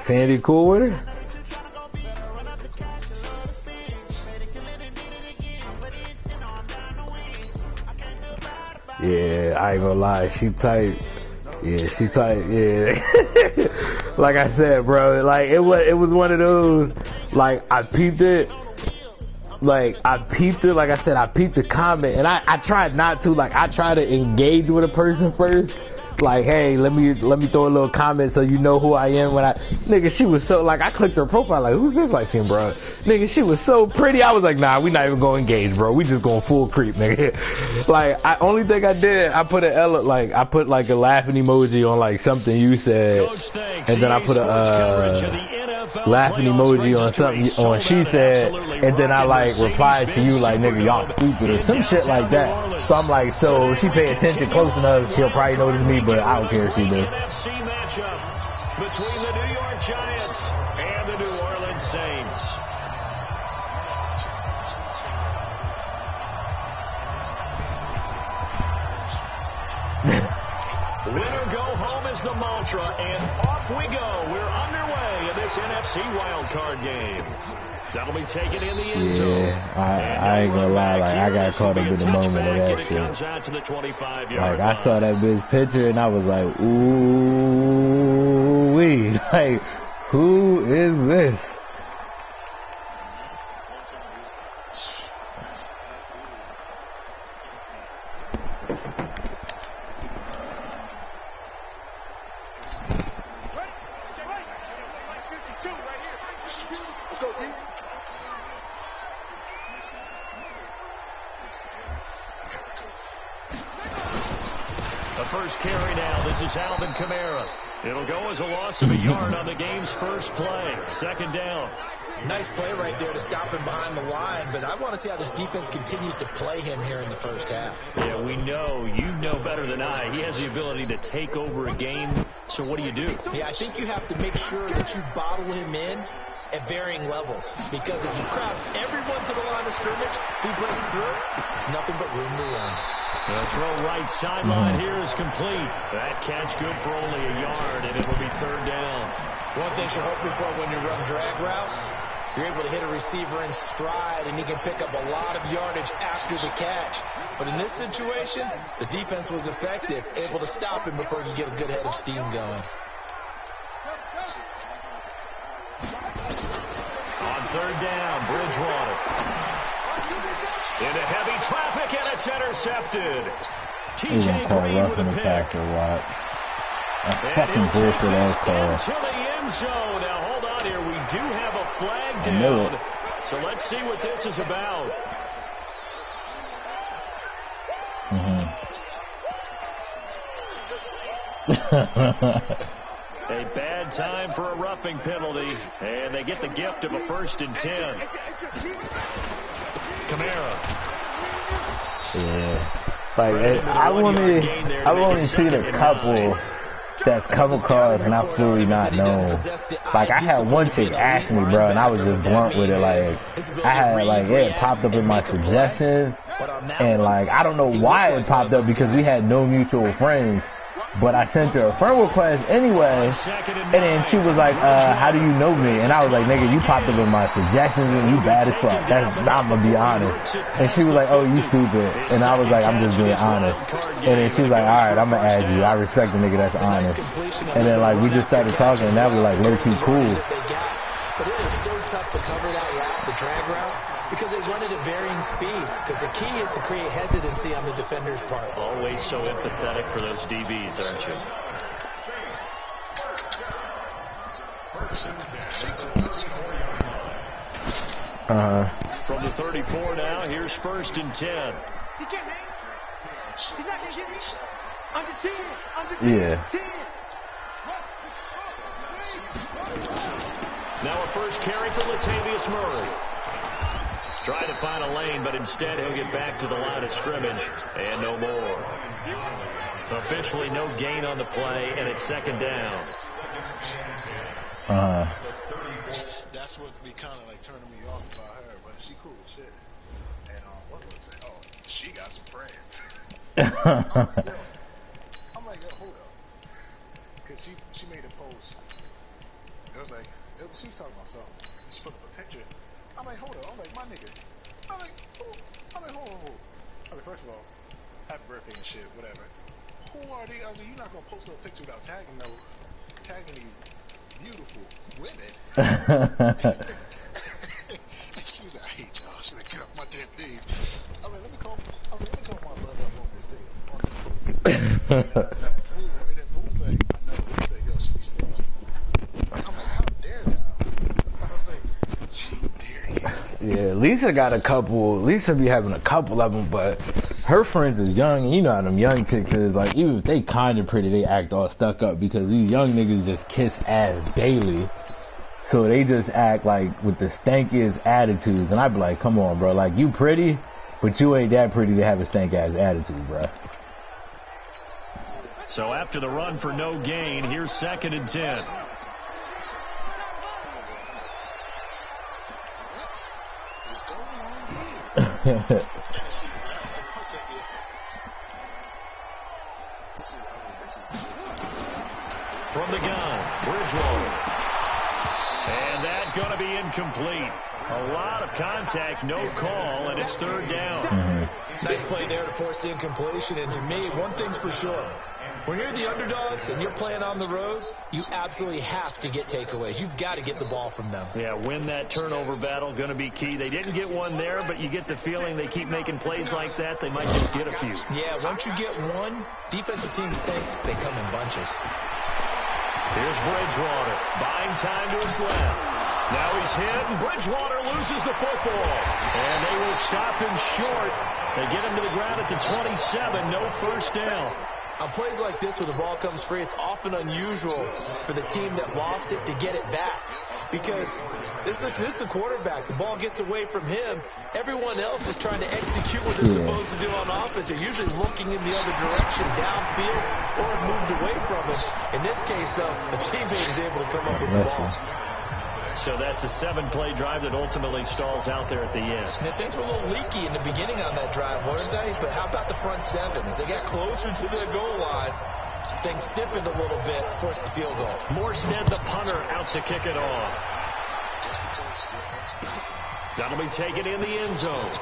Sandy cool with her? Yeah, I ain't gonna lie, she tight. Yeah, she tight. Yeah. Like I said, bro, like it was one of those. Like I peeped it. Like I said, I peeped the comment, and I tried not to. Like I try to engage with a person first. Like, hey, let me throw a little comment so you know who I am when nigga, she was so, like, I clicked her profile, like, who's this light skin, bro? Nigga, she was so pretty, I was like, nah, we not even gonna engage, bro, we just going full creep, nigga. Like, only thing I did, I put I put like a laughing emoji on like something you said, and then I put a, laughing emoji on something on she said, and then I like replied to you like, nigga, y'all stupid or some shit like that. So I'm like, so if she pay attention close enough, she'll probably notice me, but I don't care if she does. NFC matchup between the New York Giants and the New Orleans Saints. Winner go home is the mantra, and off we go. We're underway in this NFC wildcard game. That'll be taken in the end zone. Yeah, I ain't gonna lie, like I got caught up in the moment of that shit. Like I saw that bitch picture and I was like, ooh wee, like who is this? It'll go as a loss of a yard on the game's first play. Second down. Nice play right there to stop him behind the line, but I want to see how this defense continues to play him here in the first half. Yeah, we know. You know better than I. He has the ability to take over a game. So what do you do? Yeah, I think you have to make sure that you bottle him in at varying levels, because if you crowd everyone to the line of scrimmage, if he breaks through, there's nothing but room to run. The throw right sideline here is complete. That catch good for only a yard, and it will be third down. One thing you're hoping for when you run drag routes, you're able to hit a receiver in stride, and he can pick up a lot of yardage after the catch. But in this situation, the defense was effective, able to stop him before he could get a good head of steam going. On third down, Bridgewater. Into heavy traffic, and it's intercepted. TJ Green with a pick. A fucking bullshit ass call. To the end zone. Now hold on here. We do have a flag down. So let's see what this is about. A bad time for a roughing penalty, and they get the gift of a 1st and 10. Kamara. Yeah. Like, I've only seen a couple that's come across and I fully not known. Like, I had one chick ask me, bro, and I was just blunt with it. Like, I had, like, it popped up in my suggestions, and, like, I don't know why it popped up because we had no mutual friends. But I sent her a friend request anyway, and then she was like, how do you know me? And I was like, nigga, you popped up in my suggestions and you bad as fuck. I'm gonna be honest. And she was like, oh, you stupid. And I was like, I'm just being honest. And then she was like, alright, I'm gonna add you. I respect the nigga that's honest. And then like, we just started talking, and that was like low-key cool. But it is so tough to cover that route, the drag route, because they run it at varying speeds. Because the key is to create hesitancy on the defender's part. Always so empathetic for those DBs, aren't you? From the 34 now, here's 1st and 10. He can't hang. He's not going to get me. Under 10. Under 10. Yeah. 10. Now a first carry for Latavius Murray. Trying to find a lane, but instead he'll get back to the line of scrimmage, and no more. Officially no gain on the play, and it's 2nd down. That's what be kind of like turning me off about her, but she cool as shit. And what was I say? Oh, she got some friends. I'm like, yo, hold up, because she made a post. It was like, she's talking about something. She put up a picture. I'm like, hold up. I'm like, my nigga. I'm like, who? I'm like, hold on. I'm like, first of all, happy birthday and shit, whatever. Who are they? I was like, you're not gonna post a picture without tagging these beautiful women. She was like, I hate y'all. She like, get off my damn page. I was like, let me call my brother up on this thing, on this post. And then Moon's like, I know. He's like, yo, she be stingy. I'm like, how dare thou? I was like, how dare you? Yeah, Lisa be having a couple of them, but her friends is young, and you know how them young chicks is. Like, even if they kinda pretty, they act all stuck up because these young niggas just kiss ass daily. So they just act like with the stankiest attitudes, and I be like, come on, bro, like, you pretty, but you ain't that pretty to have a stank ass attitude, bro. So after the run for no gain, here's 2nd and 10. From the gun, Bridgewater. And that's going to be incomplete. A lot of contact, no call, and it's 3rd down. Nice play there to force the incompletion. And to me, one thing's for sure. When you're the underdogs and you're playing on the road, you absolutely have to get takeaways. You've got to get the ball from them. Yeah, win that turnover battle, going to be key. They didn't get one there, but you get the feeling they keep making plays like that, they might just get a few. Yeah, once you get one, defensive teams think they come in bunches. Here's Bridgewater, buying time to his left. Now he's hit, and Bridgewater loses the football. And they will stop him short. They get him to the ground at the 27, no first down. On plays like this where the ball comes free, it's often unusual for the team that lost it to get it back. Because this is the quarterback. The ball gets away from him. Everyone else is trying to execute what they're supposed to do on offense. They're usually looking in the other direction, downfield, or have moved away from him. In this case, though, the teammate is able to come up with the ball. So that's a 7-play drive that ultimately stalls out there at the end. And things were a little leaky in the beginning on that drive, weren't they? But how about the front 7? As they got closer to the goal line, things stiffened a little bit, forced the field goal. Morstead, the punter, out to kick it off. That'll be taken in the end zone.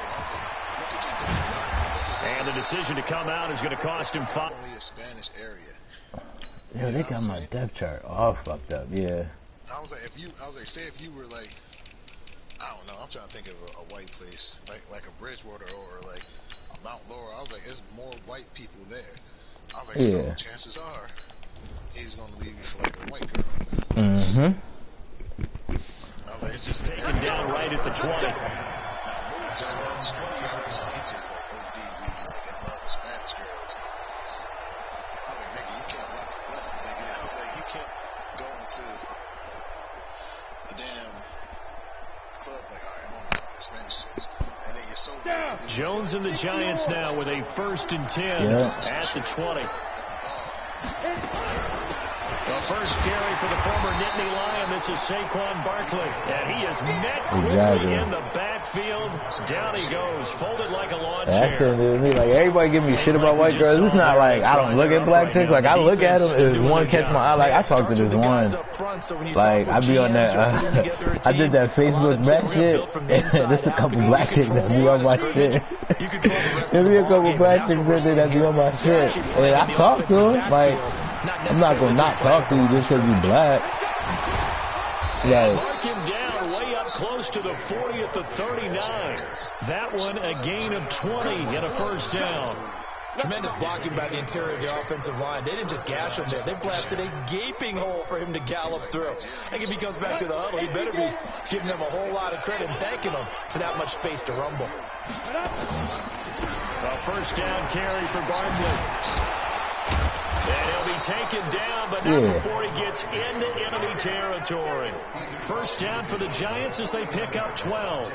And the decision to come out is going to cost him 5. Yeah, they got my depth chart all fucked up, yeah. I was like, say if you were like, I don't know, I'm trying to think of a white place, like a Bridgewater or like a Mount Laurel. I was like, there's more white people there. I was like, so chances are he's gonna leave you for like a white girl. I was like, it's just taken down right at the 20. Now, just got straight preferences. He just like OD, we like in love with Spanish girls. I was like, nigga, you can't block the blessings, nigga. I was like, you can't go into a damn club like, all right, I'm on the Spanish chicks. And then you're so bad. Jones and the Giants now with a 1st and 10 at the 20. The first carry for the former Nittany Lion. This is Saquon Barkley. And he is met quickly in the backfield. Down he goes, folded like a lawn chair. Like, everybody give me shit about white girls. It's not like I don't look at black chicks. Like, I look at them, if one catch my eye, like, I talk to this one. Like, I be on that, I did that Facebook black shit, and there's a couple black chicks that be on my shit. There's be a couple black chicks that be on my shit. And I talk to them, like, I'm not gonna not talk to you just because you black. Yeah. Mark him down way up close to the 40 at the 39. That one a gain of 20 and a first down. Tremendous blocking by the interior of the offensive line. They didn't just gash him there. They blasted a gaping hole for him to gallop through. I think if he comes back to the huddle, he better be giving them a whole lot of credit and thanking them for that much space to rumble. A first down carry for Barkley. And he'll be taken down, but not before he gets into enemy territory. First down for the Giants as they pick up 12.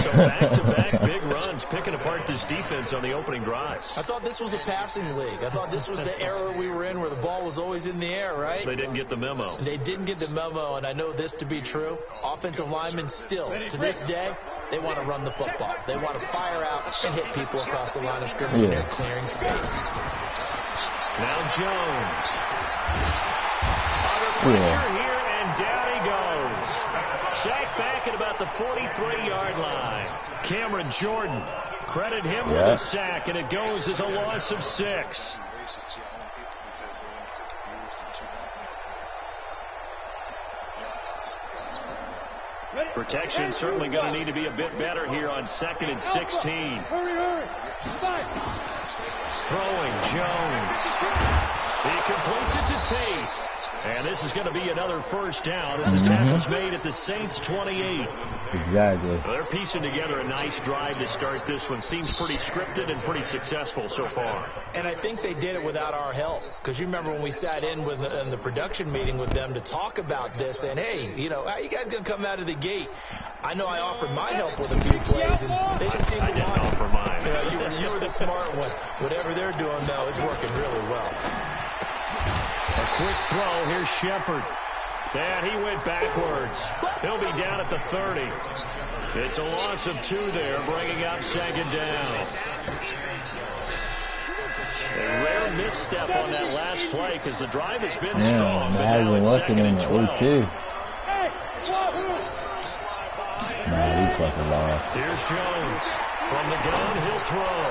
So back-to-back big runs, picking apart this defense on the opening drives. I thought this was a passing league. I thought this was the era we were in where the ball was always in the air, right? They didn't get the memo. They didn't get the memo, and I know this to be true. Offensive linemen still, to this day, they want to run the football. They want to fire out and hit people across the line of scrimmage and they're clearing space. Now Jones. Under pressure here, and And down he goes. Sacked back at about the 43-yard line. Cameron Jordan, credit him with a sack, and it goes as a loss of 6. Protection certainly going to need to be a bit better here on 2nd and 16. Throwing Jones. He completes it to Tate. And this is going to be another first down as the tackle's made at the Saints' 28. Exactly. They're piecing together a nice drive to start this one. Seems pretty scripted and pretty successful so far. And I think they did it without our help. Because you remember when we sat in the production meeting with them to talk about this, and hey, you know, how you guys going to come out of the gate? I know I offered my help with a few plays, and they didn't seem to want it. I didn't offer mine. You were the smart one. Whatever they're doing, though, it's working really well. A quick throw. Here's Shepard. And he went backwards. He'll be down at the 30. It's a loss of 2 there, bringing up 2nd down. A rare misstep on that last play because the drive has been strong. But now it's 2nd and 12. Nah, he's fucking lost. Here's Jones. From the gun, he'll throw.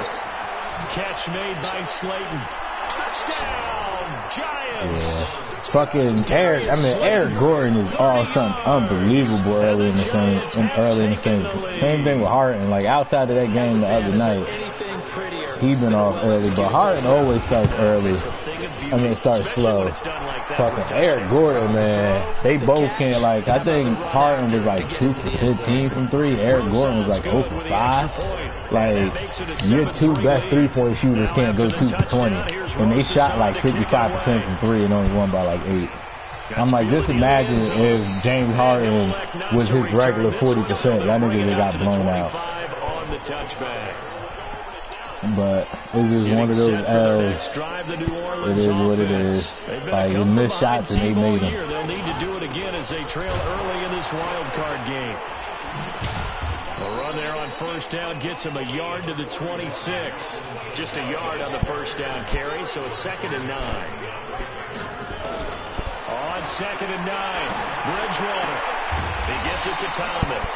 Catch made by Slayton. Touchdown, Giants. Yeah. Fucking Eric Gordon is something unbelievable early in the game. Same thing with Harden. Like outside of that game the other night, he been off early, but Harden always starts early. It starts slow. Fucking Eric Gordon, man. They both can't, like, I think Harden was like 2 for 15 from 3. Eric Gordon was like 0 for 5. Like, your 2 best 3-point shooters can't go 2 for 20. And they shot like 55% from 3 and only won by like 8. I'm like, just imagine if James Harden was his regular 40%. That nigga would got blown out. But it's just one of those L's. It is what it is. Like, you missed shots and they made them. They'll need to do it again as they trail early in this wild card game. A run there on first down gets him a yard to the 26. Just a yard on the first down carry, so it's 2nd and 9. On 2nd and 9, Bridgewater. He gets it to Thomas.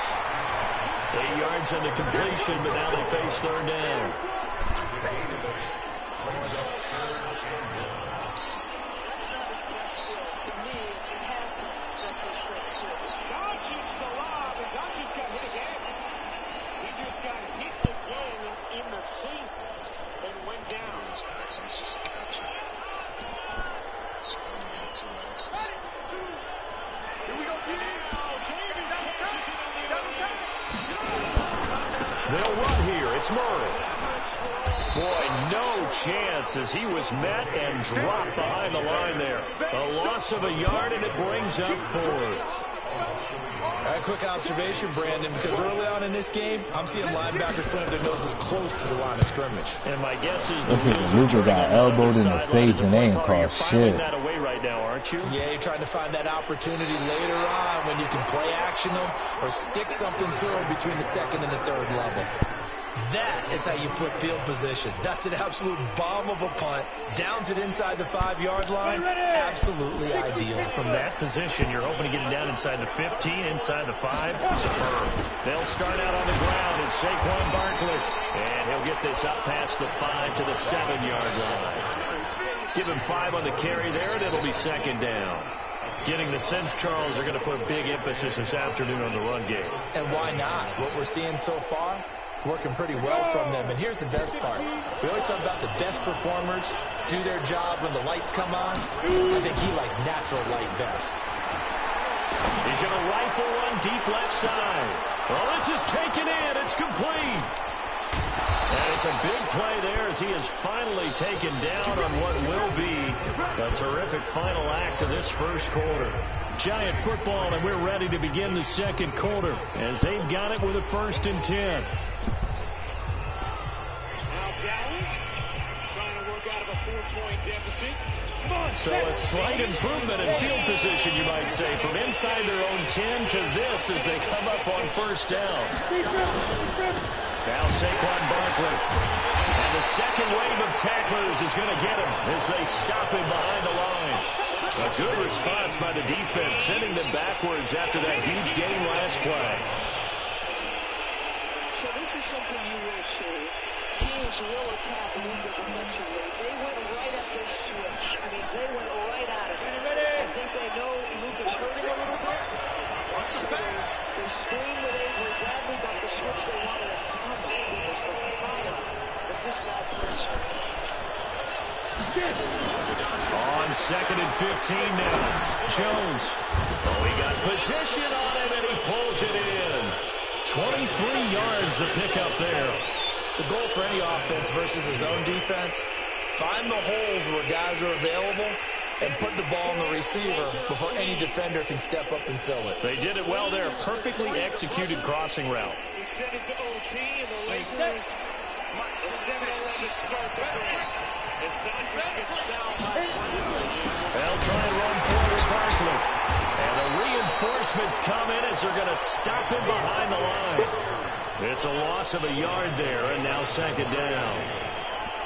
8 yards on the completion, but now they face 3rd down. They'll run here. It's Murray. Boy, no chance as he was met and dropped behind the line there. A loss of a yard, and it brings up 4th. A quick observation, Brandon, because early on in this game, I'm seeing linebackers putting their noses close to the line of scrimmage. And my guess is Luka got elbowed in the face and they ain't called shit. That away right now, aren't you? Yeah, you're trying to find that opportunity later on when you can play action them or stick something to them between the 2nd and the 3rd level. That is how you flip field position. That's an absolute bomb of a punt. Downs it inside the 5-yard line. Absolutely ideal. From that position, you're hoping to get it down inside the 15, inside the 5. Superb. They'll start out on the ground, and Saquon Barkley. And he'll get this up past the 5 to the 7-yard line. Give him 5 on the carry there, and it'll be 2nd down. Getting the sense Charles are going to put big emphasis this afternoon on the run game. And why not? What we're seeing so far, working pretty well from them. And here's the best part. We always talk about the best performers do their job when the lights come on. I think he likes natural light best. He's going to rifle one deep left side. Well, this is taken in. It's complete. And it's a big play there as he is finally taken down on what will be a terrific final act of this first quarter. Giant football, and we're ready to begin the 2nd quarter as they've got it with a 1st and 10. So a slight improvement in field position, you might say, from inside their own 10 to this as they come up on first down. Now Saquon Barkley. And the second wave of tacklers is going to get him as they stop him behind the line. A good response by the defense, sending them backwards after that huge game last play. So this is something you will see. Teams will attack Luka defensively. They went right at this switch. I mean, they went right at it. I think they know Luka's hurting a little bit. So they screened with Avery Bradley, got the switch they wanted. Oh my goodness, the fire that this guy plays. On 2nd and 15 now. Jones. Oh, he got position on it, and he pulls it in. 23 yards to pick up there. The goal for any offense versus his own defense, find the holes where guys are available and put the ball on the receiver before any defender can step up and fill it. They did it well there. Perfectly executed crossing route. He sent it to OT, and the Lakers, the 7-11 start the game. As Doncic gets down by 1. They'll try and run forward Barkley. And the reinforcements come in as they're going to stop him behind the line. It's a loss of a yard there, and now 2nd down.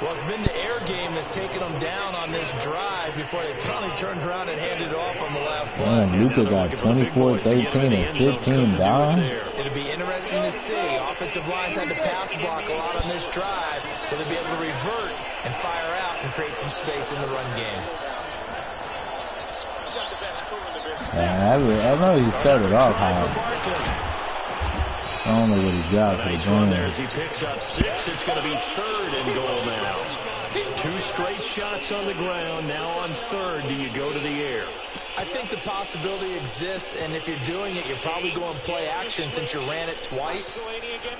Well, it's been the air game that's taken them down on this drive before they finally turned around and handed it off on the last play. Man, Luka got 24, 13, and 15 down. It'll be interesting to see. Offensive lines had to pass block a lot on this drive. Will they be able to revert and fire out and create some space in the run game? I know he started off high. I don't know what he got for the game. There as he picks up 6. It's going to be 3rd and goal now. 2 straight shots on the ground. Now on 3rd, do you go to the air? I think the possibility exists, and if you're doing it, you're probably going to play action since you ran it twice.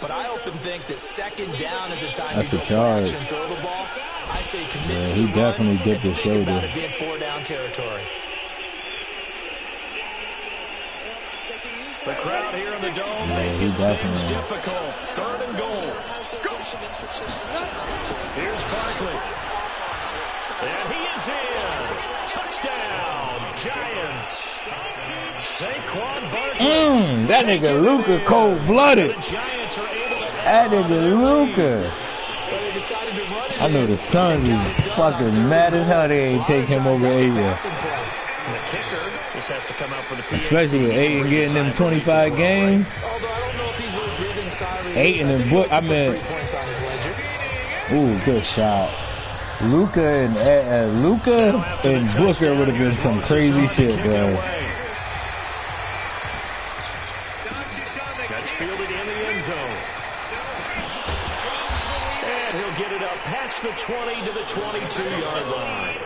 But I often think that 2nd down is a time you go play action and throw the ball. I say commit to the run. He definitely dipped his shoulder. About it being 4-down territory. The crowd here in the dome making things difficult. 3rd and goal. Here's Barkley. And he is in. Touchdown, Giants. Saquon Barkley. That nigga Luka cold-blooded. That nigga Luka. I know the Suns is fucking mad as hell they ain't take him over Asia. The kicker just has to come out for the PAT. Especially with Aiden getting them 25 games. Aiden and Book, I mean, ooh, good shot. Luka and Booker would have been some crazy shit, bro. That's fielded in the end zone. And he'll get it up past the 20 to the 22-yard line.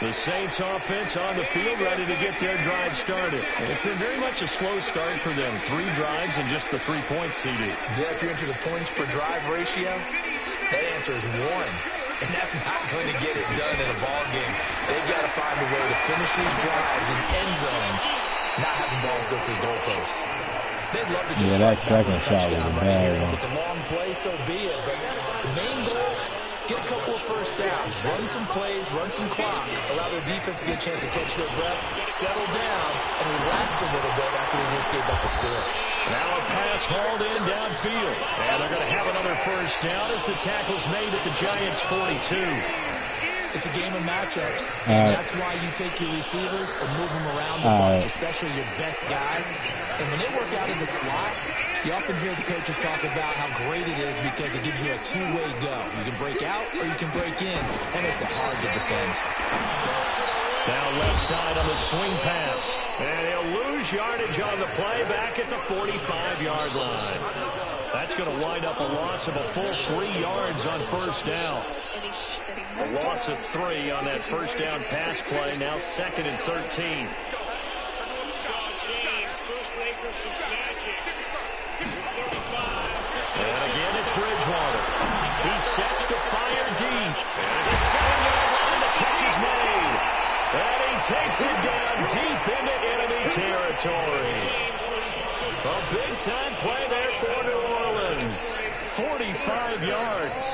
The Saints offense on the field, ready to get their drive started. And it's been very much a slow start for them. 3 drives and just the 3 points, CD. Yeah, if you're into the points per drive ratio, that answer is 1. And that's not going to get it done in a ball game. They've got to find a way to finish these drives in end zones, not having balls go through goalposts. They'd love to just that second shot was a bad one. If it's a long play, so be it. But the main goal, get a couple of first downs, run some plays, run some clock, allow their defense to get a chance to catch their breath, settle down, and relax a little bit after they just gave up a score. Now a pass hauled in downfield. And they're going to have another first down as the tackle's made at the Giants' 42. It's a game of matchups. That's why you take your receivers and move them around the bunch, especially your best guys. And when they work out in the slot, you often hear the coaches talk about how great it is because it gives you a two-way go. You can break out or you can break in, and it's hard to defend. Down left side on the swing pass. And he'll lose yardage on the play back at the 45-yard line. That's going to wind up a loss of a full 3 yards on first down. A loss of 3 on that first down pass play. Now 2nd and 13. And again, it's Bridgewater. He sets to fire deep. And the 7-yard line, the catch is made. And he takes it down deep into enemy territory. A big-time play there for New Orleans. 45 yards.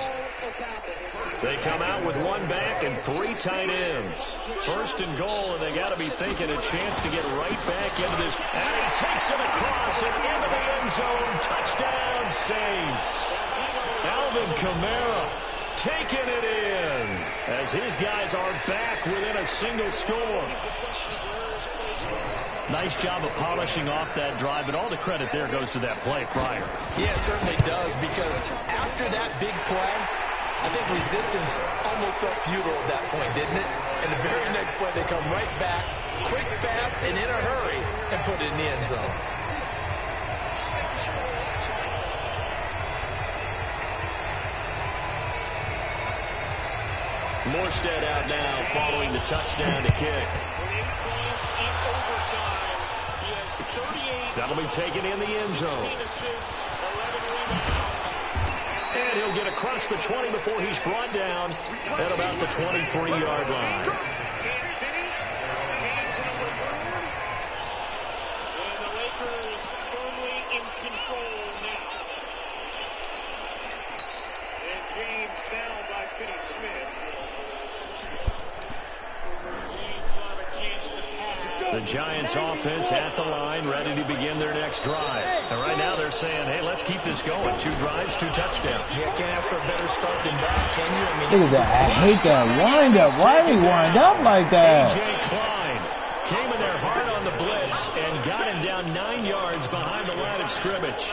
They come out with one back and 3 tight ends. First and goal, and they got to be thinking a chance to get right back into this. And he takes it across and into the end zone. Touchdown, Saints. Alvin Kamara taking it in as his guys are back within a single score. Nice job of polishing off that drive, but all the credit there goes to that play prior. Yeah, it certainly does, because after that big play, I think resistance almost felt futile at that point, didn't it? And the very next play, they come right back, quick, fast, and in a hurry, and put it in the end zone. Morstead out now following the touchdown to kick. That'll be taken in the end zone. And he'll get across the 20 before he's brought down at about the 23-yard line. And the Lakers firmly in control now. And James fouled by Finney-Smith. The Giants offense at the line, ready to begin their next drive. And right now they're saying, hey, let's keep this going. 2 drives, 2 touchdowns. Yeah, can't ask for a better start than that, can you? I mean, Look at that. I hate that wind-up. Why do we wind up like that? A.J. Klein came in there hard on the blitz and got him down 9 yards behind the line of scrimmage.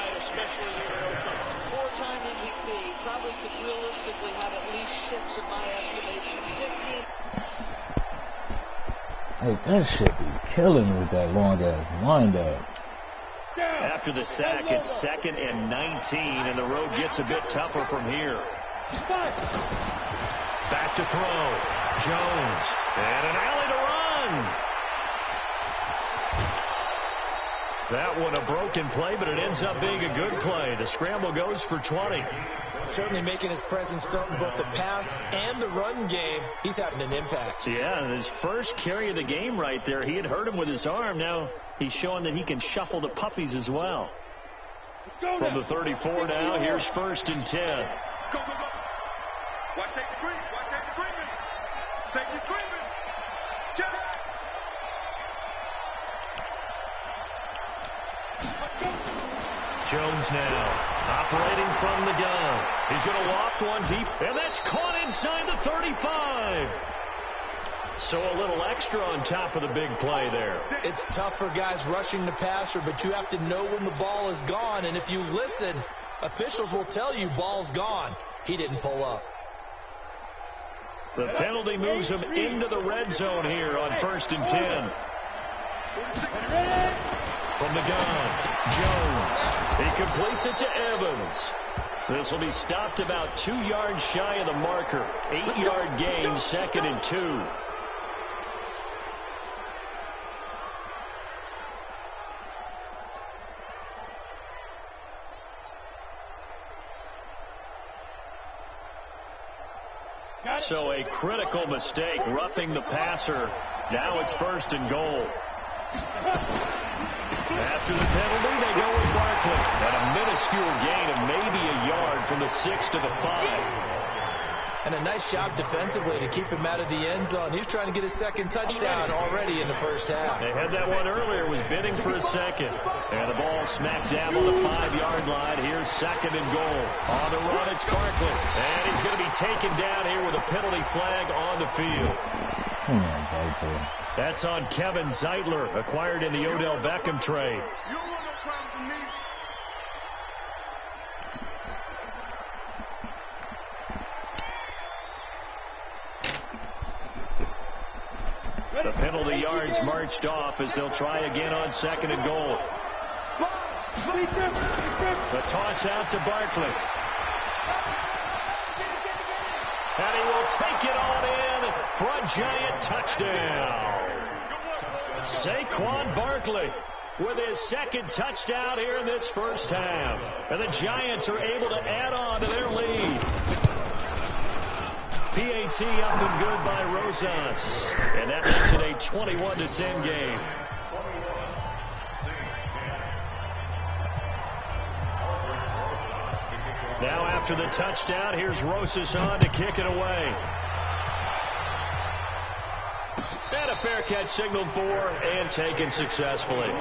Four-time MVP, probably could realistically have at least 6 in my estimation. 15. Hey, that shit be killing me with that long-ass wind-up. After the sack, it's 2nd and 19, and the road gets a bit tougher from here. Back to throw. Jones. And an alley to run. That one a broken play, but it ends up being a good play. The scramble goes for 20. Certainly making his presence felt in both the pass and the run game. He's having an impact. Yeah, his first carry of the game right there. He had hurt him with his arm. Now he's showing that he can shuffle the puppies as well. From the 34 now, here's 1st and 10. Go, go, go. Watch safety creep. Watch safety creeping. Safety creeping. Check. Jones now operating from the gun. He's going to loft one deep, and that's caught inside the 35. So a little extra on top of the big play there. It's tough for guys rushing the passer, but you have to know when the ball is gone. And if you listen, officials will tell you ball's gone. He didn't pull up. The penalty moves him into the red zone here on 1st and 10. From the gun, Jones. He completes it to Evans. This will be stopped about 2 yards shy of the marker. 8-yard gain, 2nd and 2. So a critical mistake, roughing the passer. Now it's 1st and goal. After the penalty, they go with Barkley. At a minuscule gain of maybe a yard from the 6 to the 5. And a nice job defensively to keep him out of the end zone. He's trying to get his 2nd touchdown already in the first half. They had that one earlier, was bidding for a 2nd. And the ball smack dab on the 5-yard line. Here's 2nd and goal. On the run, it's Barkley. And he's going to be taken down here with a penalty flag on the field. Come on, Barkley. That's on Kevin Zeitler, acquired in the Odell Beckham trade. You don't want no problem from me. The penalty yards marched off as they'll try again on 2nd and goal. The toss out to Barkley. And he will take it on in for a Giant touchdown. Saquon Barkley with his 2nd touchdown here in this first half. And the Giants are able to add on to their lead. PAT up and good by Rosas. And that makes it a 21-10 game. Now after the touchdown, here's Rosas on to kick it away. And a fair catch signaled for and taken successfully.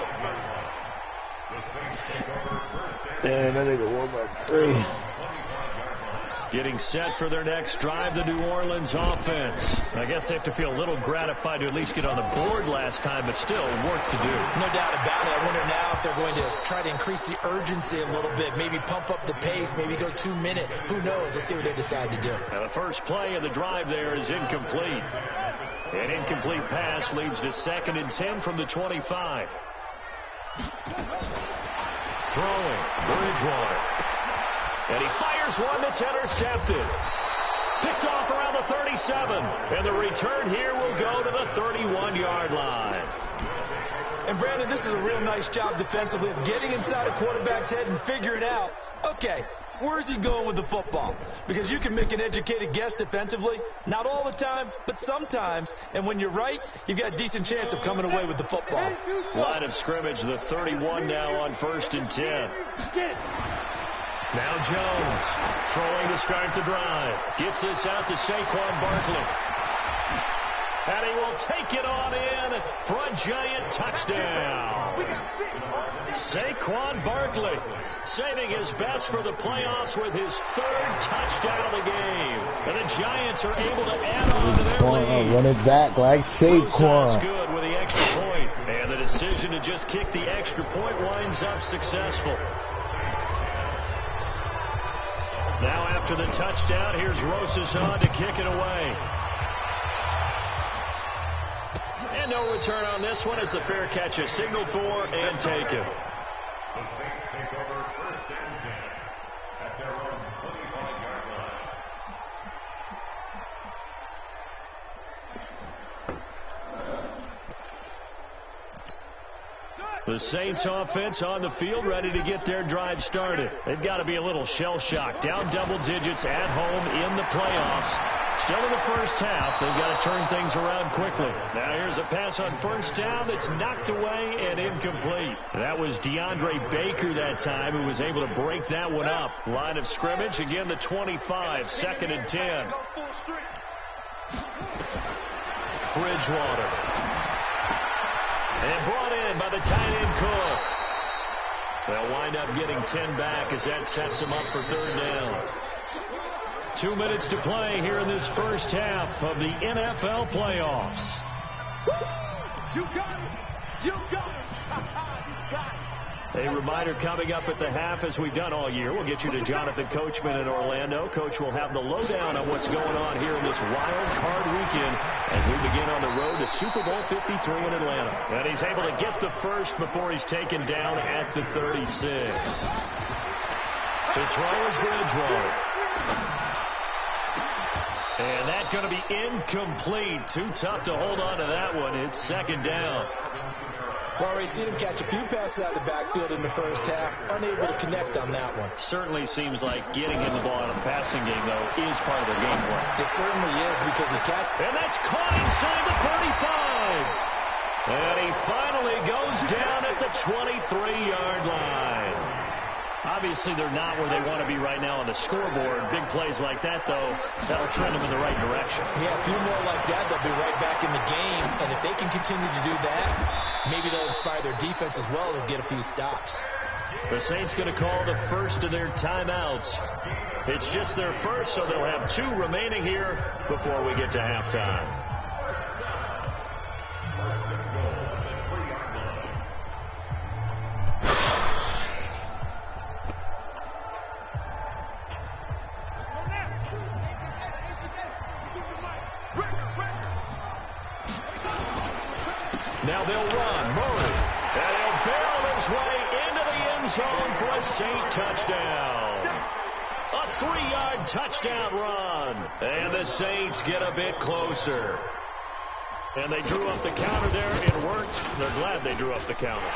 And I think it won by 3. Getting set for their next drive, the New Orleans offense. I guess they have to feel a little gratified to at least get on the board last time, but still work to do. No doubt about it. I wonder now if they're going to try to increase the urgency a little bit, maybe pump up the pace, maybe go 2 minutes. Who knows? Let's see what they decide to do. Now the first play of the drive there is incomplete. An incomplete pass leads to 2nd and 10 from the 25. Throwing, Bridgewater. And he fires one that's intercepted. Picked off around the 37. And the return here will go to the 31-yard line. And Brandon, this is a real nice job defensively of getting inside a quarterback's head and figuring out, okay, where's he going with the football? Because you can make an educated guess defensively. Not all the time, but sometimes. And when you're right, you've got a decent chance of coming away with the football. Line of scrimmage, the 31 now on 1st and 10. Now Jones throwing to start the drive. Gets this out to Saquon Barkley. And he will take it on in for a giant touchdown. Saquon Barkley saving his best for the playoffs with his 3rd touchdown of the game. And the Giants are able to add on to their lead. Run it back like Saquon. Good with the extra point. And the decision to just kick the extra point winds up successful. Now after the touchdown, here's Rosas on to kick it away. And no return on this one as the fair catch is signaled for and taken. The Saints take over 1st and 10 at their own 25-yard line. The Saints offense on the field ready to get their drive started. They've got to be a little shell-shocked. Down double digits at home in the playoffs. Still in the first half. They've got to turn things around quickly. Now here's a pass on 1st down that's knocked away and incomplete. That was DeAndre Baker that time who was able to break that one up. Line of scrimmage, again the 25, 2nd and 10. Bridgewater. And brought in by the tight end Cook. They'll wind up getting 10 back as that sets them up for 3rd down. 2 minutes to play here in this first half of the NFL playoffs. You got it! You got it! You got it! A reminder coming up at the half, as we've done all year. We'll get you to Jonathan Coachman in Orlando. Coach will have the lowdown on what's going on here in this wild card weekend as we begin on the road to Super Bowl 53 in Atlanta. And he's able to get the first before he's taken down at the 36. To throw is Bridgewater. And that's going to be incomplete. Too tough to hold on to that one. It's 2nd down. We've already seen him catch a few passes out of the backfield in the first half. Unable to connect on that one. Certainly seems like getting him the ball in a passing game, though, is part of their game plan. It certainly is because he catch. And that's caught inside the 35. And he finally goes down at the 23-yard line. Obviously, they're not where they want to be right now on the scoreboard. Big plays like that, though, that'll trend them in the right direction. Yeah, a few more like that, they'll be right back in the game. And if they can continue to do that, maybe they'll inspire their defense as well. They'll get a few stops. The Saints going to call the first of their timeouts. It's just their first, so they'll have 2 remaining here before we get to halftime. Now they'll run. Murray. And he'll barrel his way into the end zone for a Saint touchdown. A 3-yard touchdown run. And the Saints get a bit closer. And they drew up the counter there. It worked. They're glad they drew up the counter.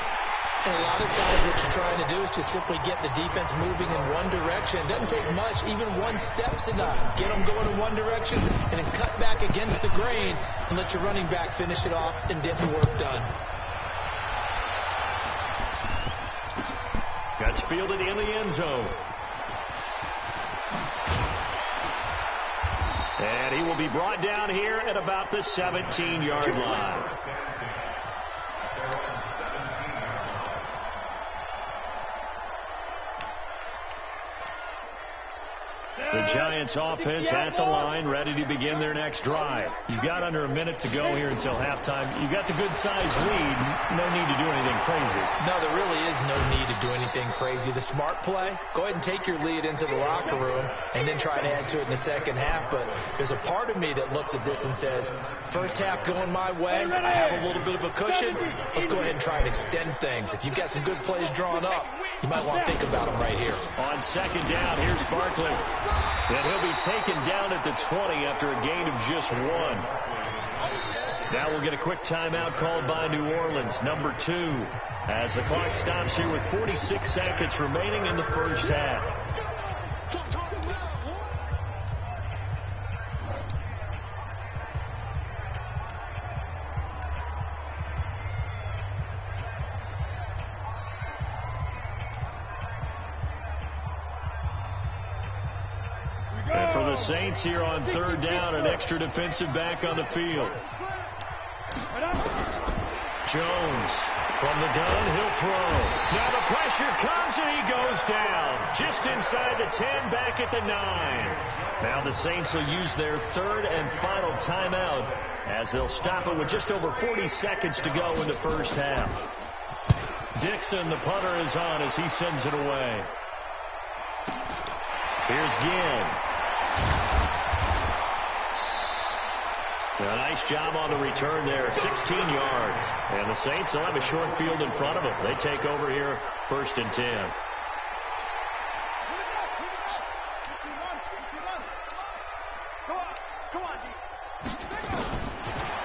And a lot of times what you're trying to do is just simply get the defense moving in one direction. It doesn't take much. Even one step's enough. Get them going in one direction and then cut back against the grain and let your running back finish it off and get the work done. That's fielded in the end zone. And he will be brought down here at about the 17-yard line. The Giants offense at the line, ready to begin their next drive. You've got under a minute to go here until halftime. You've got the good-sized lead. No need to do anything crazy. No, there really is no need to do anything crazy. The smart play, go ahead and take your lead into the locker room and then try to add to it in the second half. But there's a part of me that looks at this and says, first half going my way, I have a little bit of a cushion. Let's go ahead and try and extend things. If you've got some good plays drawn up, you might want to think about them right here. On second down, here's Barkley. And he'll be taken down at the 20 after a gain of just 1. Now we'll get a quick timeout called by New Orleans, number 2, as the clock stops here with 46 seconds remaining in the first half. And for the Saints here on third down, an extra defensive back on the field. Jones from the gun, he'll throw. Now the pressure comes and he goes down. Just inside the 10, back at the 9. Now the Saints will use their third and final timeout as they'll stop it with just over 40 seconds to go in the first half. Dixon, the punter, is on as he sends it away. Here's Ginn. A nice job on the return there, 16 yards. And the Saints will have a short field in front of them. They take over here, 1st and 10.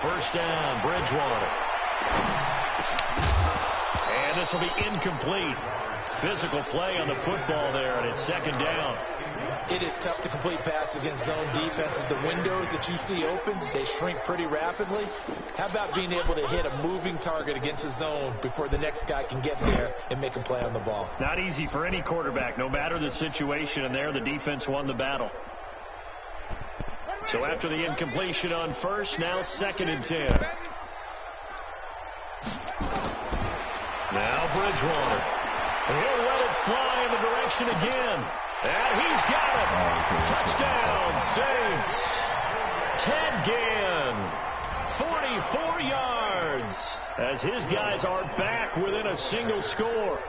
First down, Bridgewater. And this will be incomplete. Physical play on the football there, and it's second down. It is tough to complete passes against zone defenses. The windows that you see open, they shrink pretty rapidly. How about being able to hit a moving target against a zone before the next guy can get there and make a play on the ball? Not easy for any quarterback, no matter the situation, and there the defense won the battle. So after the incompletion on first, now 2nd and 10. Now Bridgewater. He'll let it fly in the direction again. And he's got it. Touchdown, Saints. Ted Ginn, 44 yards, as his guys are back within a single score.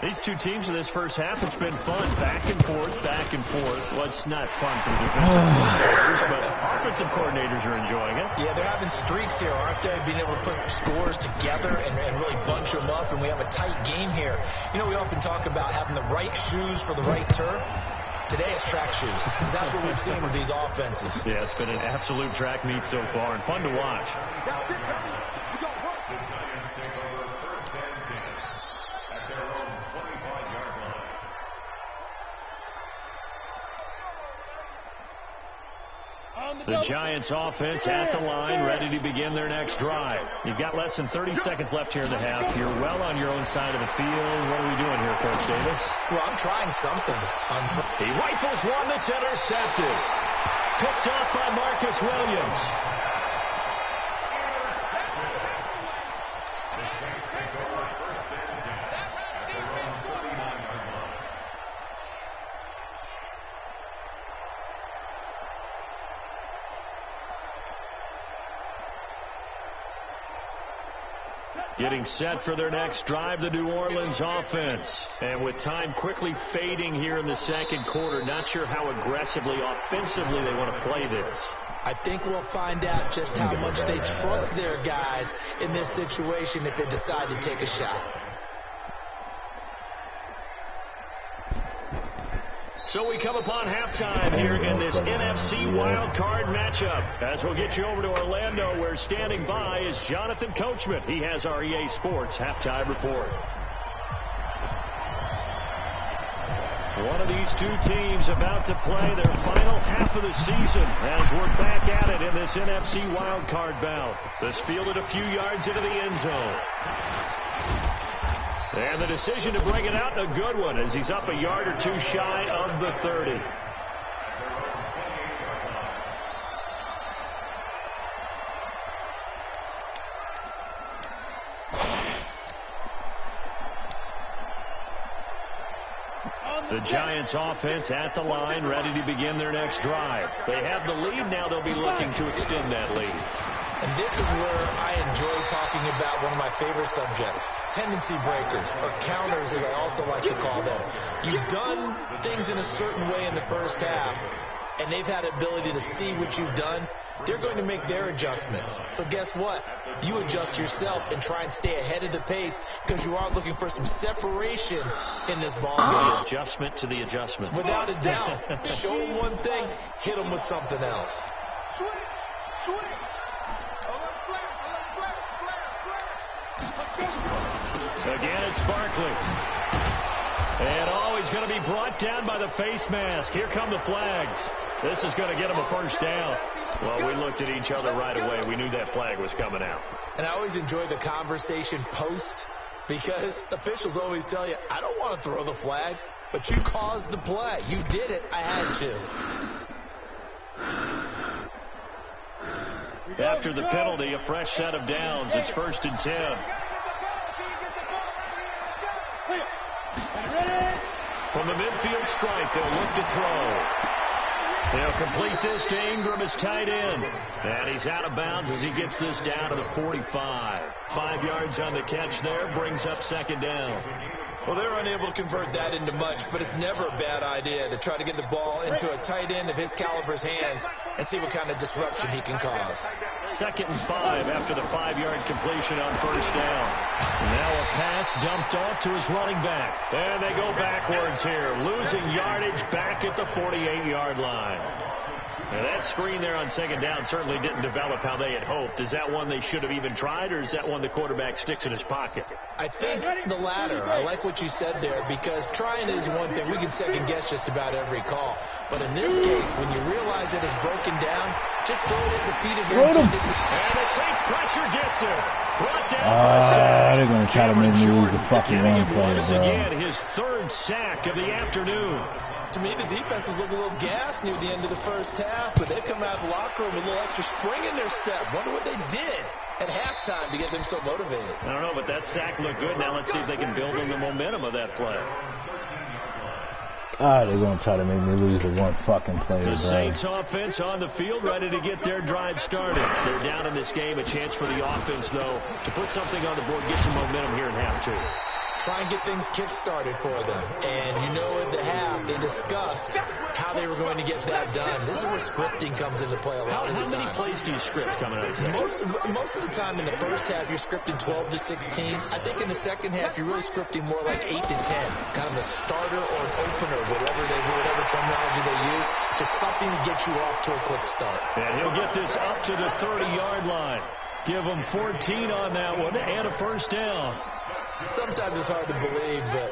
These two teams in this first half, it's been fun. Back and forth, back and forth. Well, it's not fun for the defensive coordinators, but offensive coordinators are enjoying it. Yeah, they're having streaks here, aren't they? Being able to put scores together and really bunch them up, and we have a tight game here. You know, we often talk about having the right shoes for the right turf. Today it's track shoes. That's what we've seen with these offenses. Yeah, it's been an absolute track meet so far and fun to watch. The Giants offense at the line, ready to begin their next drive. You've got less than 30 seconds left here in the half. You're well on your own side of the field. What are we doing here, Coach Davis? Well, I'm trying something. He rifles one that's intercepted. Picked off by Marcus Williams. Getting set for their next drive, the New Orleans offense. And with time quickly fading here in the second quarter, not sure how aggressively, offensively they want to play this. I think we'll find out just how much they trust their guys in this situation if they decide to take a shot. So we come upon halftime here in this NFC wildcard matchup. As we'll get you over to Orlando, where standing by is Jonathan Coachman. He has our EA Sports halftime report. One of these two teams about to play their final half of the season as we're back at it in this NFC wildcard bout. This fielded a few yards into the end zone. And the decision to bring it out, a good one, as he's up a yard or two shy of the 30. The Giants offense at the line, ready to begin their next drive. They have the lead. Now they'll be looking to extend that lead. And this is where I enjoy talking about one of my favorite subjects, tendency breakers, or counters as I also like to call them. You've done things in a certain way in the first half, and they've had ability to see what you've done. They're going to make their adjustments. So guess what? You adjust yourself and try and stay ahead of the pace because you are looking for some separation in this ball game. Adjustment to the adjustment. Without a doubt. Show them one thing, hit them with something else. Switch. Again, it's Barkley. And he's going to be brought down by the face mask. Here come the flags. This is going to get him a first down. Well, we looked at each other right away. We knew that flag was coming out. And I always enjoy the conversation post because officials always tell you, I don't want to throw the flag, but you caused the play. You did it. I had to. After the penalty, a fresh set of downs. It's 1st and 10. From the midfield stripe, they'll look to throw. They'll complete this to Ingram as tight end. And he's out of bounds as he gets this down to the 45. 5 yards on the catch there, brings up 2nd down. Well, they're unable to convert that into much, but it's never a bad idea to try to get the ball into a tight end of his caliber's hands and see what kind of disruption he can cause. 2nd and 5 after the 5-yard completion on 1st down. Now a pass dumped off to his running back. And they go backwards here, losing yardage back at the 48-yard line. Now that screen there on 2nd down certainly didn't develop how they had hoped. Is that one they should have even tried, or is that one the quarterback sticks in his pocket? I think the latter. I like what you said there, because trying is one thing. We can second guess just about every call. But in this case, when you realize that it's broken down, just throw it at the feet of your intended. And the Saints pressure gets him. Brought down. They're going to try to make me lose the fucking run play, bro. Again, his 3rd sack of the afternoon. To me, the defense was looking a little gassed near the end of the first half, but they've come out of the locker room with a little extra spring in their step. Wonder what they did at halftime to get them so motivated. I don't know, but that sack looked good. Now let's see if they can build on the momentum of that play. They're going to try to make me lose the one fucking play, bro. The Saints offense on the field, ready to get their drive started. They're down in this game. A chance for the offense, though, to put something on the board, get some momentum here in half 2. Try and get things kick-started for them. And you know at the half, they discussed how they were going to get that done. This is where scripting comes into play a lot of the time. How many plays do you script coming out of the Most of the time in the first half, you're scripting 12 to 16. I think in the second half, you're really scripting more like 8 to 10. Kind of a starter or an opener, whatever terminology they use. Just something to get you off to a quick start. And he'll get this up to the 30-yard line. Give them 14 on that one and a first down. Sometimes it's hard to believe, but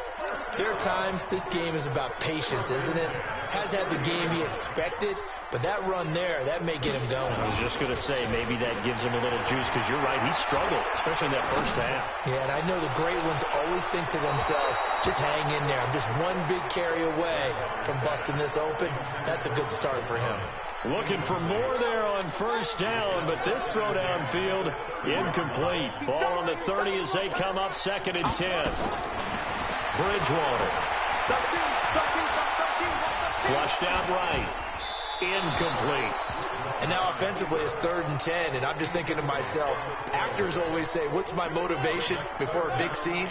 there are times this game is about patience, isn't it? Has had the game he expected, but that run there, that may get him going. I was just going to say, maybe that gives him a little juice, because you're right, he struggled, especially in that first half. Yeah, and I know the great ones always think to themselves, just hang in there. I'm just one big carry away from busting this open. That's a good start for him. Looking for more there on 1st down, but this throw downfield, incomplete. Ball on the 30 as they come up 2nd and 10. Bridgewater. Flushed out right. Incomplete. And now offensively it's 3rd and 10, and I'm just thinking to myself, actors always say, what's my motivation before a big scene?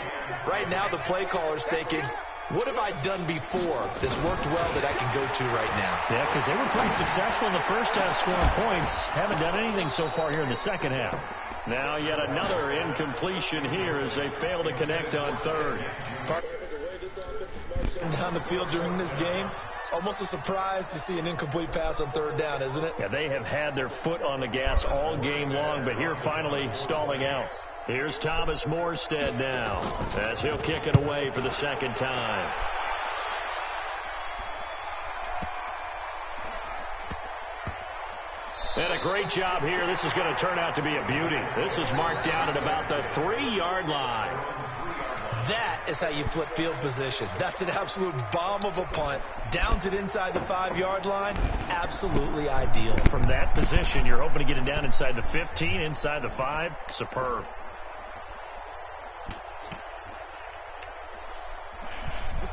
Right now the play caller's thinking, what have I done before that's worked well that I can go to right now? Yeah, because they were pretty successful in the first half scoring points. Haven't done anything so far here in the second half. Now yet another incompletion here as they fail to connect on 3rd. Down the field during this game, it's almost a surprise to see an incomplete pass on 3rd down, isn't it? Yeah, they have had their foot on the gas all game long, but here finally stalling out. Here's Thomas Morstead now as he'll kick it away for the 2nd time. And a great job here. This is going to turn out to be a beauty. This is marked down at about the 3-yard line. That is how you flip field position. That's an absolute bomb of a punt. Downs it inside the 5-yard line. Absolutely ideal. From that position, you're hoping to get it down inside the 15, inside the 5. Superb.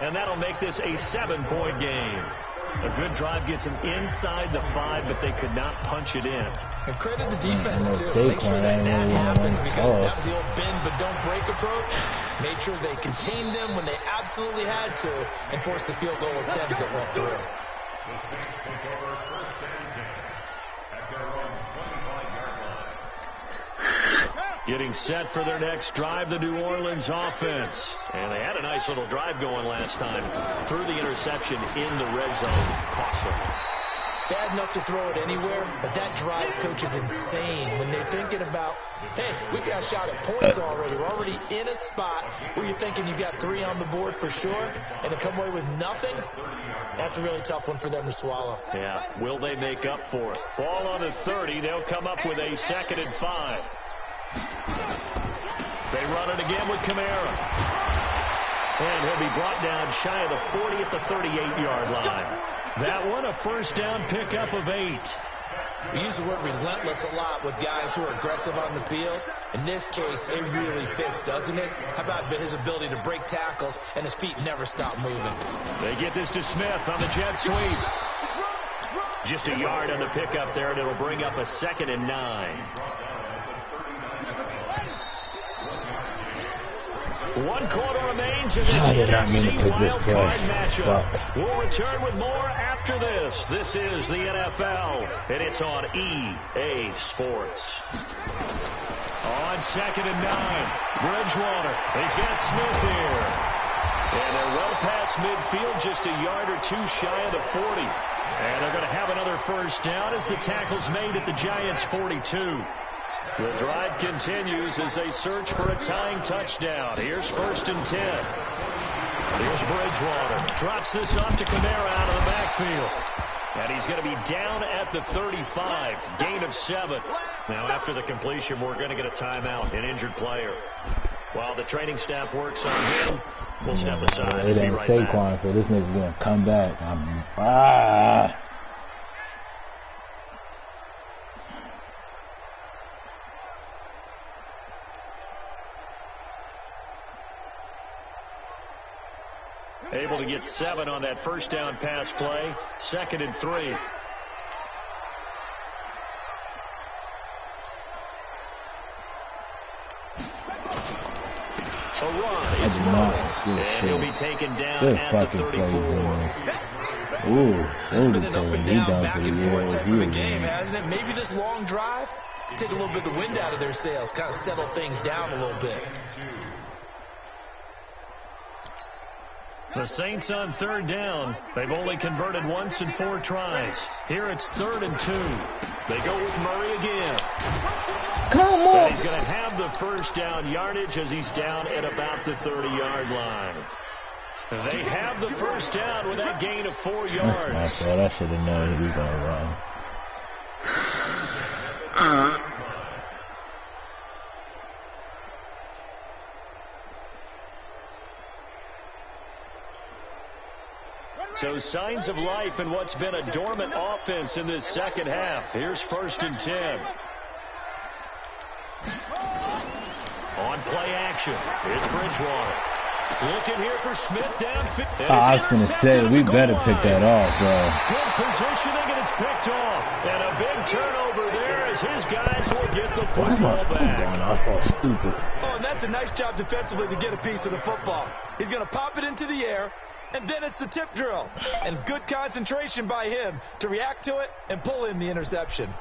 and that'll make this a 7-point game. A good drive gets them inside the 5, but they could not punch it in. And credit the defense, too. Make sure that happens, because that was the old bend but don't break approach. Made sure they contained them when they absolutely had to and forced the field goal attempt that went through. Getting set for their next drive, the New Orleans offense. And they had a nice little drive going last time. Threw the interception in the red zone. Cost them. Bad enough to throw it anywhere, but that drives coaches insane when they're thinking about, hey, we got a shot at points already. We're already in a spot where you're thinking you got 3 on the board for sure, and to come away with nothing, that's a really tough one for them to swallow. Yeah, will they make up for it? Ball on the 30. They'll come up with a 2nd and 5. They run it again with Kamara. And he'll be brought down shy of the 40 at the 38-yard line. That one, a first down pickup of 8. We use the word relentless a lot with guys who are aggressive on the field. In this case, it really fits, doesn't it? How about his ability to break tackles and his feet never stop moving? They get this to Smith on the jet sweep. Just a yard on the pickup there, and it'll bring up a 2nd and 9. 1 quarter remains in this NFC wild card matchup. We'll return with more after this. This is the NFL, and it's on EA Sports. On 2nd and 9, Bridgewater. He's got Smith here. And they're well past midfield, just a yard or 2 shy of the 40. And they're going to have another first down as the tackle's made at the Giants' 42. The drive continues as they search for a tying touchdown. Here's 1st and 10. Here's Bridgewater. Drops this off to Kamara out of the backfield. And he's going to be down at the 35. Gain of 7. Now after the completion, we're going to get a timeout, an injured player. While the training staff works on him, we'll step aside. It ain't right Saquon, back. so this nigga's going to come back. Able to get 7 on that first down pass play. 2nd and 3. A run. It's and he'll be taken down at the 34. Ooh, it's been an up and down, back and forth type of a game, hasn't it? Maybe this long drive take a little bit of the wind out of their sails, kind of settle things down a little bit. The Saints on 3rd down. They've only converted once in 4 tries. Here it's 3rd and 2. They go with Murray again. Come on. And he's going to have the first down yardage as he's down at about the 30-yard line. They have the first down with that gain of 4 yards. That's my fault. I should have known he was going to run. So signs of life in what's been a dormant offense in this second half. Here's 1st and 10. On play action, it's Bridgewater. Looking here for Smith downfield. I was going to say, we better pick that off, bro. Good positioning, and it's picked off. And a big turnover there as his guys will get the football back. Oh, stupid. Oh, and that's a nice job defensively to get a piece of the football. He's going to pop it into the air, and then it's the tip drill. And good concentration by him to react to it and pull in the interception.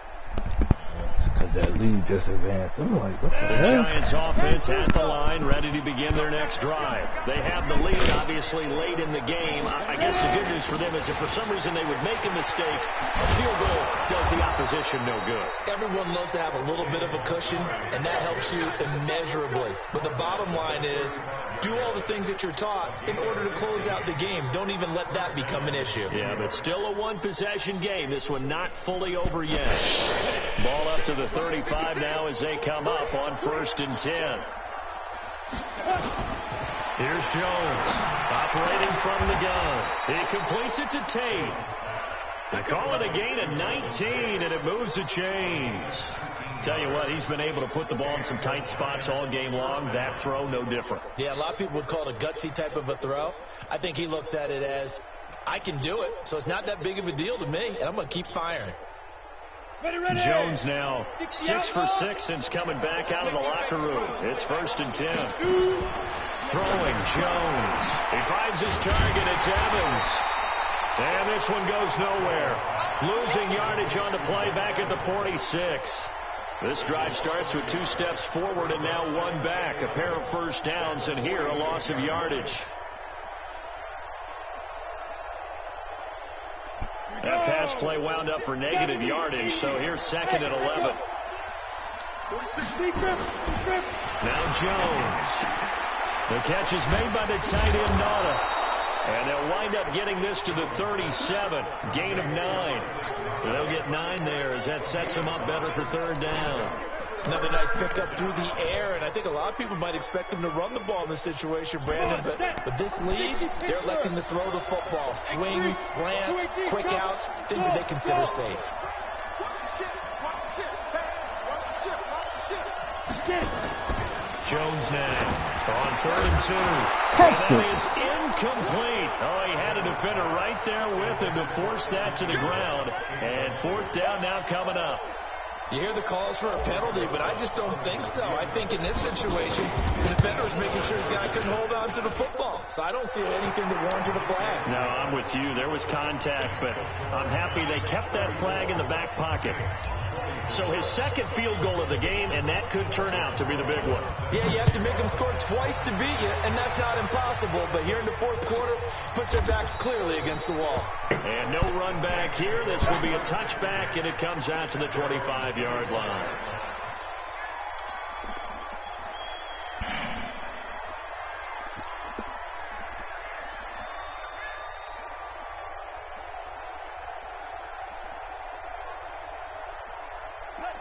Because that lead just advanced. I'm like, what the heck? The Giants offense at the line, ready to begin their next drive. They have the lead, obviously, late in the game. I guess the good news for them is if for some reason they would make a mistake, a field goal does the opposition no good. Everyone loves to have a little bit of a cushion, and that helps you immeasurably. But the bottom line is, do all the things that you're taught in order to close out the game. Don't even let that become an issue. Yeah, but still a one-possession game. This one not fully over yet. Ball up to the 35 now as they come up on 1st and 10. Here's Jones operating from the gun. He completes it to Tate. They call it a gain of 19, and it moves the chains. Tell you what, he's been able to put the ball in some tight spots all game long. That throw, no different. Yeah, a lot of people would call it a gutsy type of a throw. I think he looks at it as, I can do it, so it's not that big of a deal to me, and I'm going to keep firing. Jones now 6 for 6 since coming back out of the locker room. It's 1st and 10. Throwing Jones. He finds his target. It's Evans. And this one goes nowhere. Losing yardage on the play back at the 46. This drive starts with 2 steps forward and now 1 back. A pair of first downs, and here a loss of yardage. That pass play wound up for negative yardage, so here's 2nd and 11. Now Jones. The catch is made by the tight end, Nauta. And they'll wind up getting this to the 37. Gain of 9. They'll get 9 there as that sets them up better for 3rd down. Another nice pickup through the air, and I think a lot of people might expect them to run the ball in this situation, Brandon, but this lead, they're electing to throw the football. Swings, slants, quick outs, things that they consider safe. Jones now on 3rd and 2. And that is incomplete. Oh, he had a defender right there with him to force that to the ground. And 4th down now coming up. You hear the calls for a penalty, but I just don't think so. I think in this situation, the defender was making sure his guy couldn't hold on to the football. So I don't see anything that warranted a flag. No, I'm with you. There was contact, but I'm happy they kept that flag in the back pocket. So his 2nd field goal of the game, and that could turn out to be the big one. Yeah, you have to make them score twice to beat you, and that's not impossible. But here in the 4th quarter, puts their backs clearly against the wall. And no run back here. This will be a touchback, and it comes out to the 25-yard line.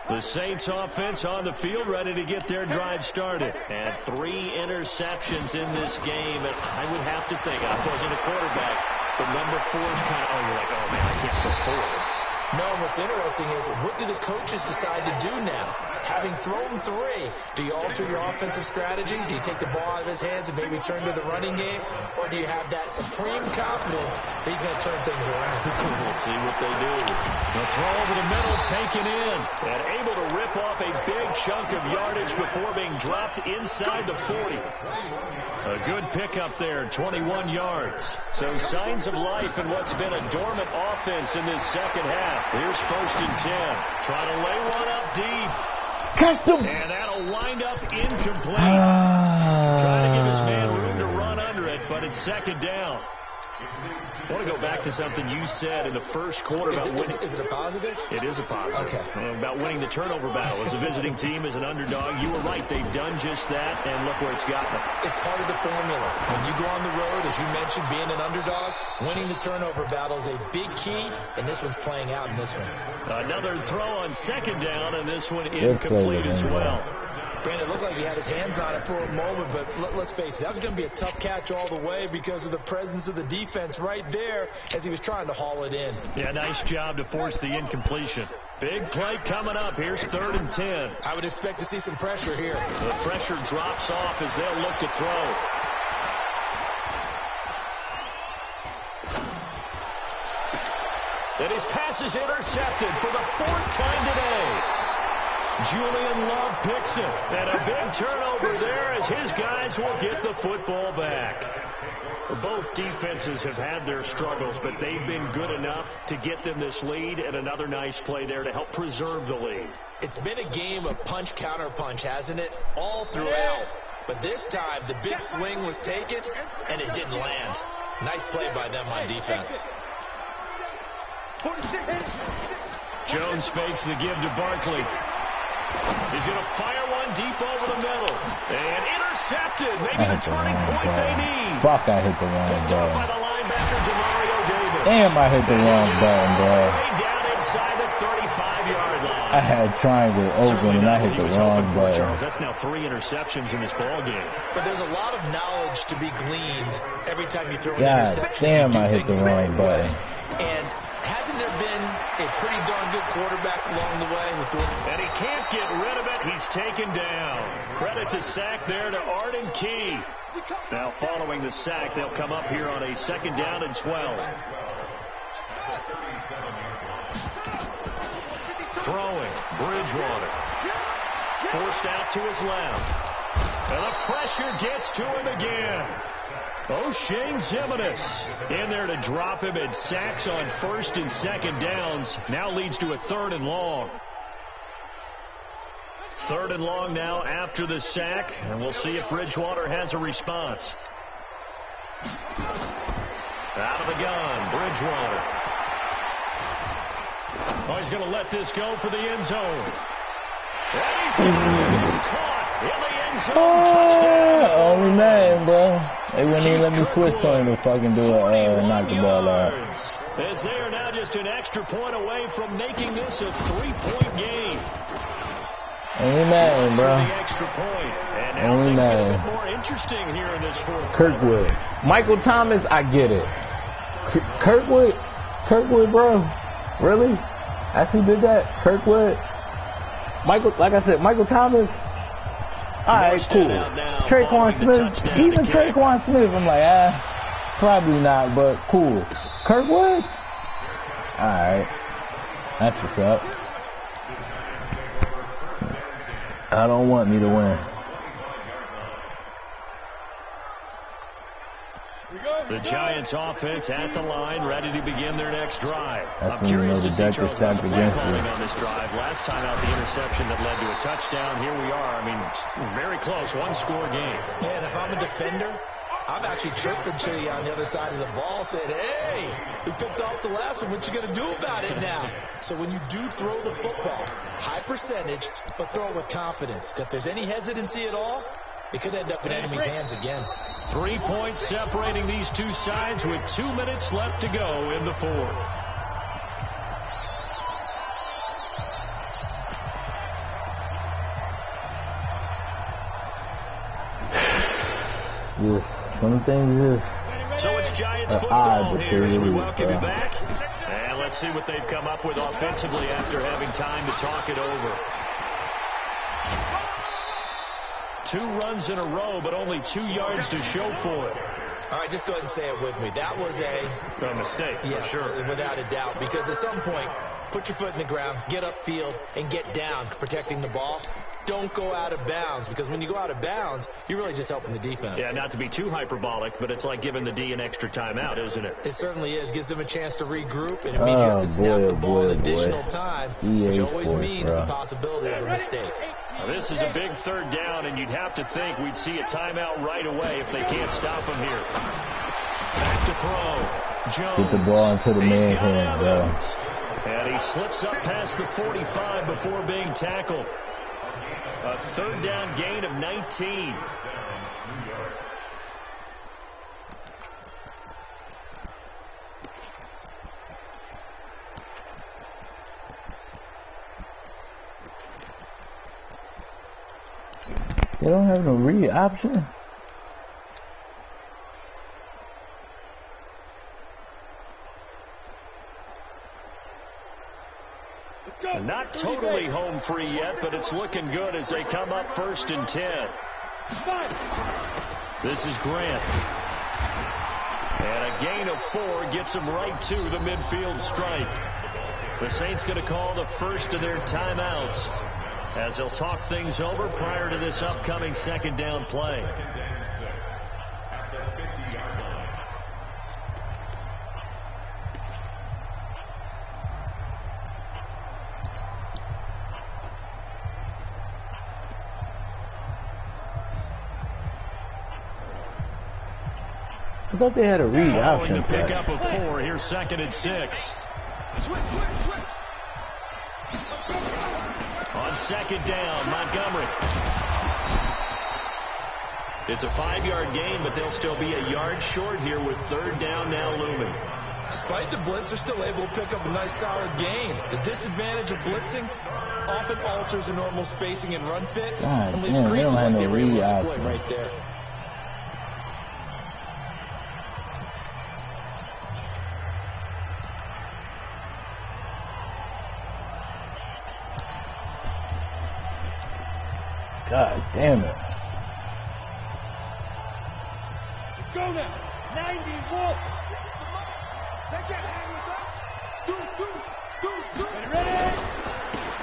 The Saints offense on the field, ready to get their drive started. And 3 interceptions in this game. And I would have to think, I wasn't a quarterback, but number 4 is kind of, you're like, oh, man, I can't throw 4. No, what's interesting is, what do the coaches decide to do now? Having thrown 3, do you alter your offensive strategy? Do you take the ball out of his hands and maybe turn to the running game? Or do you have that supreme confidence that he's going to turn things around? We'll see what they do. The throw over the middle, taken in, and able to rip off a big chunk of yardage before being dropped inside the 40. A good pickup there, 21 yards. So signs of life in what's been a dormant offense in this 2nd half. Here's 1st and 10. Trying to lay one up deep. Custom. And that'll wind up incomplete. Trying to give his man room to run under it, but it's 2nd down. I want to go back to something you said in the 1st quarter about winning. Is it a positive? It is a positive. Okay. About winning the turnover battle. As a visiting team, as an underdog, you were right. They've done just that, and look where it's gotten them. It's part of the formula. When you go on the road, as you mentioned, being an underdog, winning the turnover battle is a big key, and this one's playing out in this one. Another throw on 2nd down, and this one incomplete as well. Brandon, it looked like he had his hands on it for a moment, but let's face it, that was going to be a tough catch all the way because of the presence of the defense right there as he was trying to haul it in. Yeah, nice job to force the incompletion. Big play coming up. Here's 3rd and 10. I would expect to see some pressure here. The pressure drops off as they'll look to throw. And his pass is intercepted for the 4th time today. Julian Love picks it, and a big turnover there as his guys will get the football back. Both defenses have had their struggles, but they've been good enough to get them this lead, and another nice play there to help preserve the lead. It's been a game of punch, counter punch, hasn't it? All throughout. But this time, the big swing was taken, and it didn't land. Nice play by them on defense. Jones fakes the give to Barkley. He's going to fire one deep over the middle. And intercepted. Maybe the turning point they need. Fuck, I hit the wrong Picked up button. by the linebacker, Demario Davis. Damn, I hit the wrong button, bro. Way down inside the 35-yard line. I had triangle open and I hit the wrong button. Charles, that's now 3 interceptions in this ball game. But there's a lot of knowledge to be gleaned every time you throw an God interception. damn, I hit the wrong button. And Hasn't there been a pretty darn good quarterback along the way? And he can't get rid of it. He's taken down. Credit the sack there to Arden Key. Now following the sack, they'll come up here on a 2nd down and 12. Throwing, Bridgewater. Forced out to his left. And the pressure gets to him again. O'Shane Zimenez in there to drop him, and sacks on 1st and 2nd downs. Now leads to a 3rd and long. 3rd and long now after the sack, and we'll see if Bridgewater has a response. Out of the gun, Bridgewater. Oh, he's going to let this go for the end zone. And he's caught in the end zone. Touchdown. Only man, bro. They wouldn't even let me switch to him to fucking do a knock the ball out. As they are now just an extra point away from making this a 3-point game. Only man, bro. The extra point. And now Only things get a man. bit more interesting here in this 4th. Kirkwood. Michael Thomas, I get it. Kirkwood, bro. Really? That's who did that? Kirkwood? Like I said, Michael Thomas. All right, cool. Traquan Smith, even Traquan Smith, I'm like, probably not, but cool. Kirkwood? All right, that's what's up. I don't want me to win. The Giants offense at the line, ready to begin their next drive. That's I'm curious to see Deck Charles is stacked play against calling you. on this drive. Last time out, the interception that led to a touchdown. Here we are. I mean, very close, 1-score game. Yeah, and if I'm a defender, I'm actually chirping to you on the other side of the ball, saying, hey, we picked off the last one. What you going to do about it now? So when you do throw the football, high percentage, but throw it with confidence. If there's any hesitancy at all, it could end up in enemy's hands again. 3 points separating these two sides with 2 minutes left to go in the 4th. Some things just So it's Giants football here as we welcome you bro. back. And let's see what they've come up with offensively after having time to talk it over. 2 runs in a row, but only 2 yards to show for it. All right, just go ahead and say it with me. That was A mistake, yeah, for sure. without a doubt, because at some point, put your foot in the ground, get upfield, and get down, protecting the ball. Don't go out of bounds, because when you go out of bounds, you're really just helping the defense. Yeah, not to be too hyperbolic, but it's like giving the D an extra timeout, isn't it? It certainly is. Gives them a chance to regroup, and it means you have to snap the ball in additional time, which always means the possibility of a mistake. Now, this is a big 3rd down, and you'd have to think we'd see a timeout right away if they can't stop him here. Back to throw. Jones. Get the ball into the man's hand, bro. And he slips up past the 45 before being tackled. A 3rd down gain of 19. They don't have no read option. Not totally home free yet, but it's looking good as they come up 1st and 10. This is Grant. And a gain of 4 gets him right to the midfield stripe. The Saints going to call the first of their timeouts as they'll talk things over prior to this upcoming 2nd down play. I thought they had a read Following option. the pickup of 4, here's 2nd and 6. On 2nd down, Montgomery. It's a 5-yard gain, but they'll still be a yard short here with 3rd down now looming. Despite the blitz, they're still able to pick up a nice solid gain. The disadvantage of blitzing often alters the normal spacing and run fits and leaves creases like they were able to exploit right there. Damn it. Go now. 91. They can't hang with us. Ready?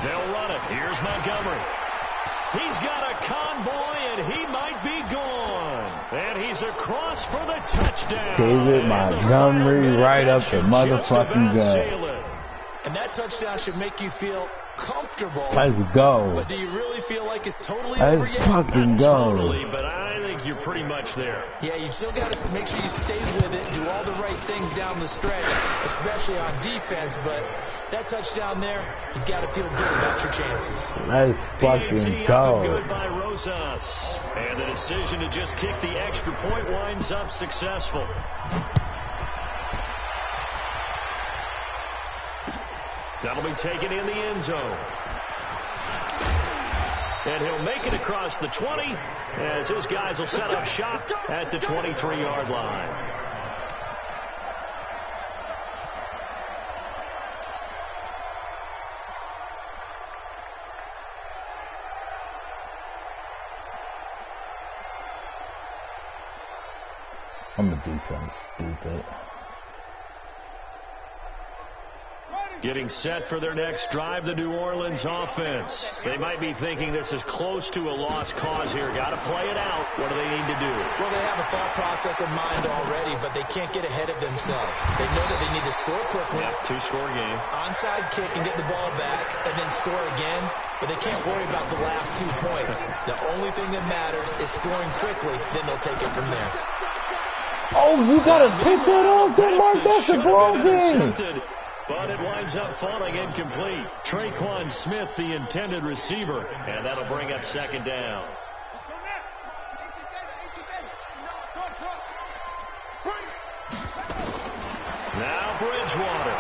They'll run it. Here's Montgomery. He's got a convoy, and he might be gone. And he's across for the touchdown. David Montgomery right up the motherfucking gut. And that touchdown should make you feel comfortable. Let's go. But do you really feel like it's totally over Let's yet? fucking go. Totally, but I think you're pretty much there. Yeah, you've still got to make sure you stay with it, do all the right things down the stretch, especially on defense. But that touchdown there, you've got to feel good about your chances. Let's fucking go. Good by Rosas. And the decision to just kick the extra point winds up successful. That'll be taken in the end zone. And he'll make it across the 20 as his guys will set up shop at the 23-yard line. I'm gonna do something stupid. Getting set for their next drive, the New Orleans offense. They might be thinking this is close to a lost cause here. Got to play it out. What do they need to do? Well, they have a thought process in mind already, but they can't get ahead of themselves. They know that they need to score quickly. Yep, two-score game. Onside kick and get the ball back, and then score again. But they can't worry about the last 2 points. The only thing that matters is scoring quickly. Then they'll take it from there. Oh, you gotta pick that up, Mark. That's a ball game. But it winds up falling incomplete. Traquan Smith, the intended receiver, and that'll bring up second down. Now Bridgewater.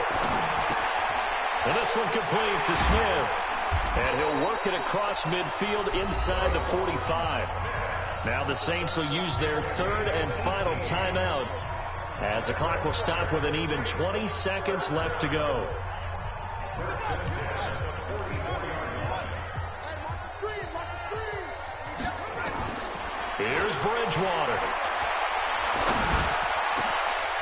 And this one complete to Smith. And he'll work it across midfield inside the 45. Now the Saints will use their third and final timeout, as the clock will stop with an even 20 seconds left to go. Here's Bridgewater.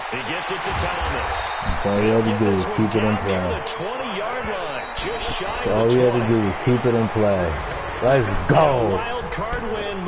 He gets it to Thomas. That's all you had to do is keep it in play. The 20-yard line, just shy All of the 20. you had to do is keep it in play. Let's go. Wild card win.